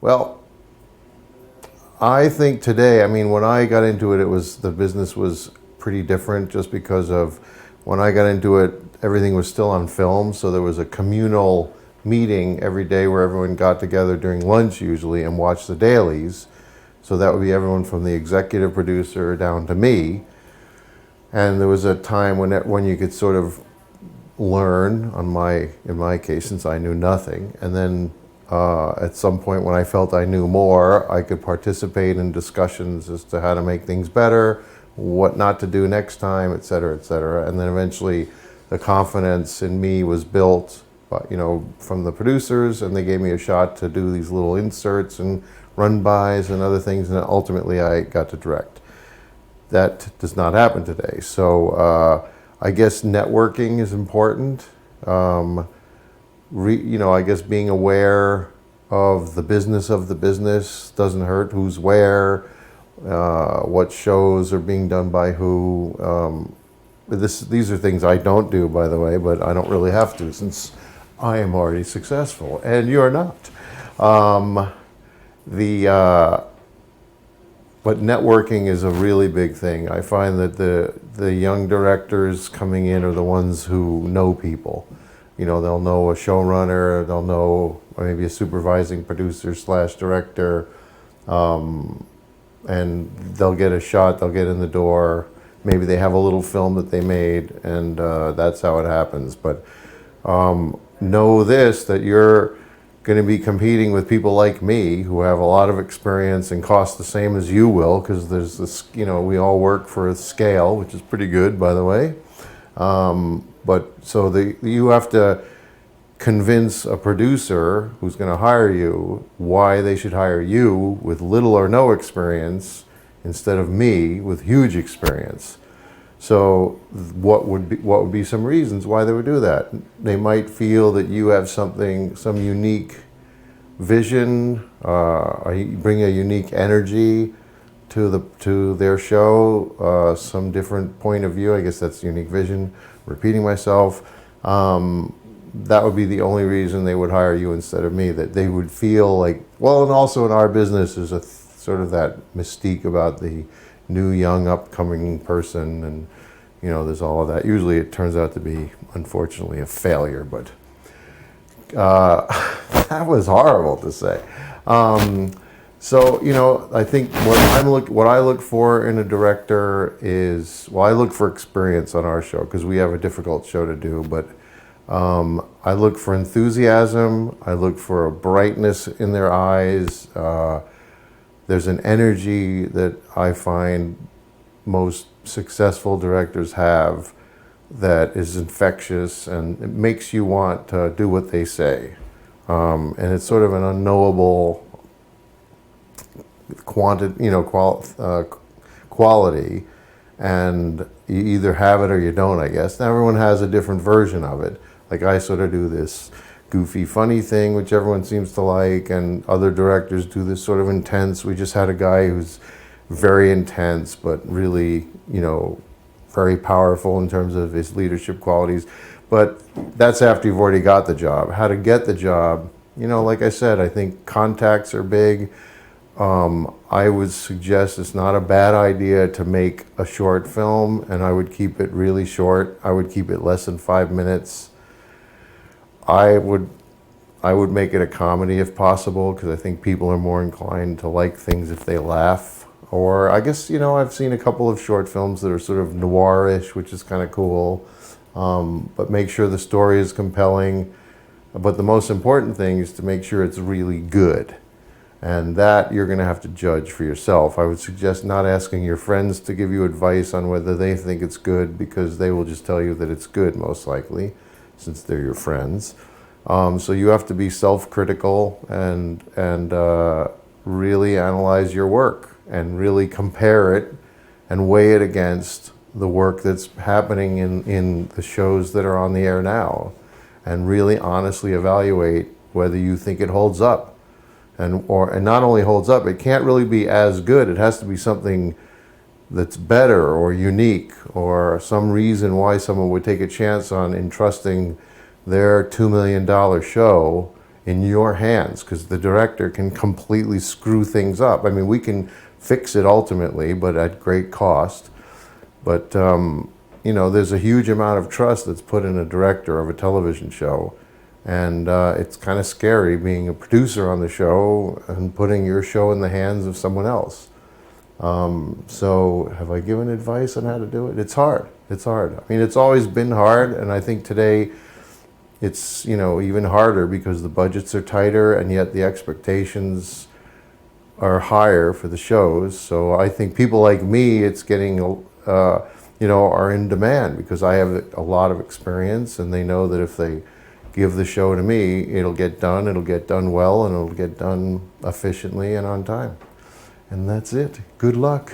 Well, I think today, I mean, when I got into it, the business was pretty different just because of when I got into it, everything was still on film. So there was a communal meeting every day where everyone got together during lunch usually and watched the dailies. So that would be everyone from the executive producer down to me. And there was a time when you could sort of learn in my case, since I knew nothing. And then at some point when I felt I knew more, I could participate in discussions as to how to make things better, what not to do next time, et cetera, et cetera. And then eventually the confidence in me was built, from the producers, and they gave me a shot to do these little inserts and run-bys and other things, and ultimately I got to direct. That does not happen today. So I guess networking is important. I guess being aware of the business doesn't hurt. Who's where, what shows are being done by who. These are things I don't do, by the way, but I don't really have to since I am already successful and you're not. But networking is a really big thing. I find that the young directors coming in are the ones who know people. They'll know a showrunner, they'll know maybe a supervising producer / director, and they'll get a shot, they'll get in the door. Maybe they have a little film that they made, and that's how it happens. But know that you're going to be competing with people like me who have a lot of experience and cost the same as you will, because there's this, we all work for a scale, which is pretty good, by the way. You have to convince a producer who's going to hire you why they should hire you with little or no experience instead of me with huge experience. So what would be some reasons why they would do that? They might feel that you have some unique vision, you bring a unique energy to their show, some different point of view. I guess that's unique vision. Repeating myself. That would be the only reason they would hire you instead of me. That they would feel like, well, and also in our business there's a sort of that mystique about the new, young, upcoming person, and there's all of that. Usually it turns out to be, unfortunately, a failure, but that was horrible to say. I think what I look for in a director is, I look for experience on our show because we have a difficult show to do, but I look for enthusiasm, I look for a brightness in their eyes. There's an energy that I find most successful directors have that is infectious, and it makes you want to do what they say. And it's sort of an unknowable quality, and you either have it or you don't, I guess. Now everyone has a different version of it. Like I sort of do this goofy, funny thing, which everyone seems to like, and other directors do this sort of intense. We just had a guy who's very intense, but really, very powerful in terms of his leadership qualities. But that's after you've already got the job. How to get the job, like I said, I think contacts are big. I would suggest it's not a bad idea to make a short film, and I would keep it really short. I would keep it less than 5 minutes. I would make it a comedy if possible, because I think people are more inclined to like things if they laugh. Or I guess, I've seen a couple of short films that are sort of noir-ish, which is kind of cool. But make sure the story is compelling. But the most important thing is to make sure it's really good. And that you're going to have to judge for yourself. I would suggest not asking your friends to give you advice on whether they think it's good, because they will just tell you that it's good, most likely, since they're your friends. So you have to be self-critical and really analyze your work and really compare it and weigh it against the work that's happening in the shows that are on the air now, and really honestly evaluate whether you think it holds up. And not only holds up, it can't really be as good. It has to be something that's better or unique, or some reason why someone would take a chance on entrusting their $2 million show in your hands, because the director can completely screw things up. I mean, we can fix it ultimately, but at great cost. But, you know, there's a huge amount of trust that's put in a director of a television show. And it's kind of scary being a producer on the show and putting your show in the hands of someone else. So have I given advice on how to do it? It's hard. It's hard. I mean, it's always been hard, and I think today it's, you know, even harder because the budgets are tighter and yet the expectations are higher for the shows. So I think people like me, it's getting, you know, are in demand because I have a lot of experience, and they know that if they give the show to me, it'll get done well, and it'll get done efficiently and on time. And that's it. Good luck.